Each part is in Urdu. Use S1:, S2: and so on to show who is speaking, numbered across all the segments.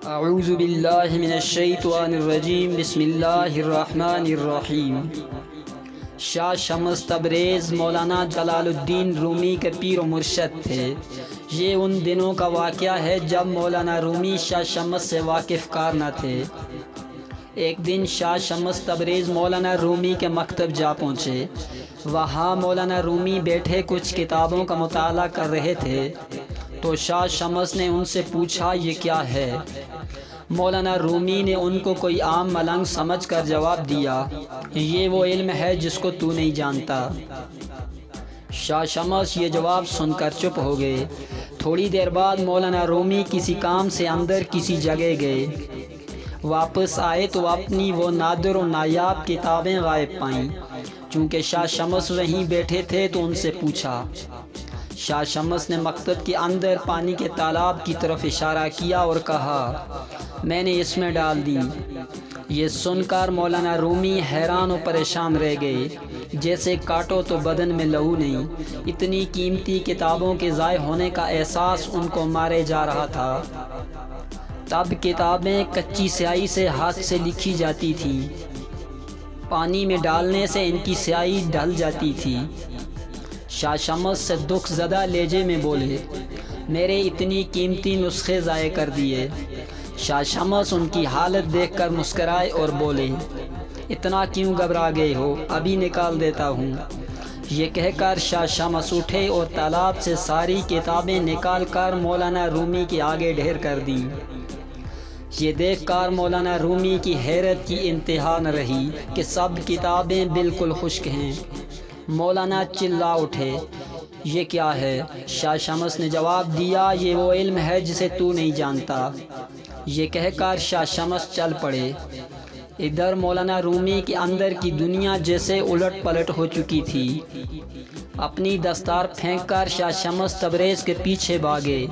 S1: اعوذ باللہ من الشیطان الرجیم بسم اللہ الرحمن الرحیم۔ شاہ شمس تبریز مولانا جلال الدین رومی کے پیر و مرشد تھے۔ یہ ان دنوں کا واقعہ ہے جب مولانا رومی شاہ شمس سے واقف کار نہ تھے۔ ایک دن شاہ شمس تبریز مولانا رومی کے مکتب جا پہنچے۔ وہاں مولانا رومی بیٹھے کچھ کتابوں کا مطالعہ کر رہے تھے تو شاہ شمس نے ان سے پوچھا یہ کیا ہے؟ مولانا رومی نے ان کو کوئی عام ملنگ سمجھ کر جواب دیا، یہ وہ علم ہے جس کو تو نہیں جانتا۔ شاہ شمس یہ جواب سن کر چپ ہو گئے۔ تھوڑی دیر بعد مولانا رومی کسی کام سے اندر کسی جگہ گئے۔ واپس آئے تو اپنی وہ نادر و نایاب کتابیں غائب پائیں۔ چونکہ شاہ شمس وہیں بیٹھے تھے تو ان سے پوچھا۔ شاہ شمس نے مکتب کے اندر پانی کے تالاب کی طرف اشارہ کیا اور کہا، میں نے اس میں ڈال دی۔ یہ سن کر مولانا رومی حیران و پریشان رہ گئے، جیسے کاٹو تو بدن میں لہو نہیں۔ اتنی قیمتی کتابوں کے ضائع ہونے کا احساس ان کو مارے جا رہا تھا۔ تب کتابیں کچی سیاہی سے ہاتھ سے لکھی جاتی تھیں، پانی میں ڈالنے سے ان کی سیاہی ڈل جاتی تھی۔ شاہ شمس سے دکھ زدہ لہجے میں بولے، میرے اتنی قیمتی نسخے ضائع کر دیے۔ شاہ شمس ان کی حالت دیکھ کر مسکرائے اور بولے، اتنا کیوں گھبرا گئے ہو، ابھی نکال دیتا ہوں۔ یہ کہہ کر شاہ شمس اٹھے اور تالاب سے ساری کتابیں نکال کر مولانا رومی کے آگے ڈھیر کر دیں۔ یہ دیکھ کر مولانا رومی کی حیرت کی انتہا نہ رہی کہ سب کتابیں بالکل خشک ہیں۔ مولانا چلا اٹھے، یہ کیا ہے؟ شاہ شمس نے جواب دیا، یہ وہ علم ہے جسے تو نہیں جانتا۔ یہ کہہ کر شاہ شمس چل پڑے۔ ادھر مولانا رومی کے اندر کی دنیا جیسے الٹ پلٹ ہو چکی تھی۔ اپنی دستار پھینک کر شاہ شمس تبریز کے پیچھے بھاگے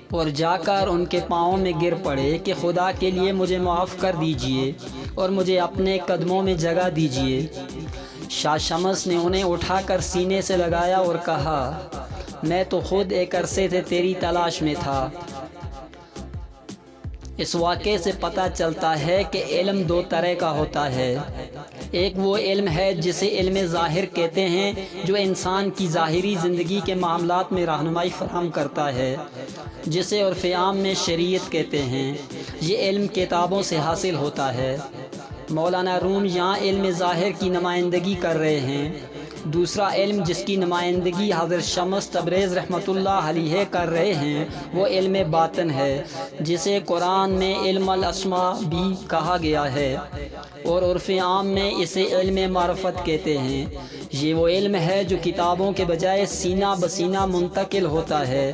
S1: اور جا کر ان کے پاؤں میں گر پڑے کہ خدا کے لیے مجھے معاف کر دیجئے اور مجھے اپنے قدموں میں جگہ دیجئے۔ شاہ شمس نے انہیں اٹھا کر سینے سے لگایا اور کہا، میں تو خود ایک عرصے سے تیری تلاش میں تھا۔ اس واقعے سے پتہ چلتا ہے کہ علم دو طرح کا ہوتا ہے۔ ایک وہ علم ہے جسے علم ظاہر کہتے ہیں، جو انسان کی ظاہری زندگی کے معاملات میں رہنمائی فراہم کرتا ہے، جسے عرف عام میں شریعت کہتے ہیں۔ یہ علم کتابوں سے حاصل ہوتا ہے۔ مولانا روم یہاں علم ظاہر کی نمائندگی کر رہے ہیں۔ دوسرا علم جس کی نمائندگی حضرت شمس تبریز رحمۃ اللہ علیہ کر رہے ہیں وہ علم باطن ہے، جسے قرآن میں علم الاسماء بھی کہا گیا ہے اور عرف عام میں اسے علم معرفت کہتے ہیں۔ یہ وہ علم ہے جو کتابوں کے بجائے سینہ بسینہ منتقل ہوتا ہے،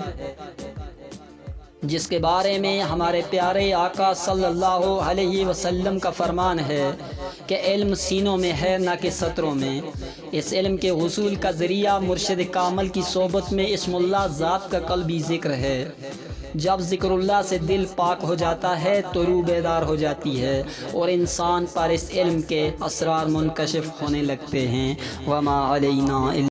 S1: جس کے بارے میں ہمارے پیارے آقا صلی اللہ علیہ وسلم کا فرمان ہے کہ علم سینوں میں ہے نہ کہ سطروں میں۔ اس علم کے حصول کا ذریعہ مرشد کامل کی صحبت میں اسم اللہ ذات کا قلبی ذکر ہے۔ جب ذکر اللہ سے دل پاک ہو جاتا ہے تو روح بیدار ہو جاتی ہے اور انسان پر اس علم کے اسرار منکشف ہونے لگتے ہیں۔ وما علینا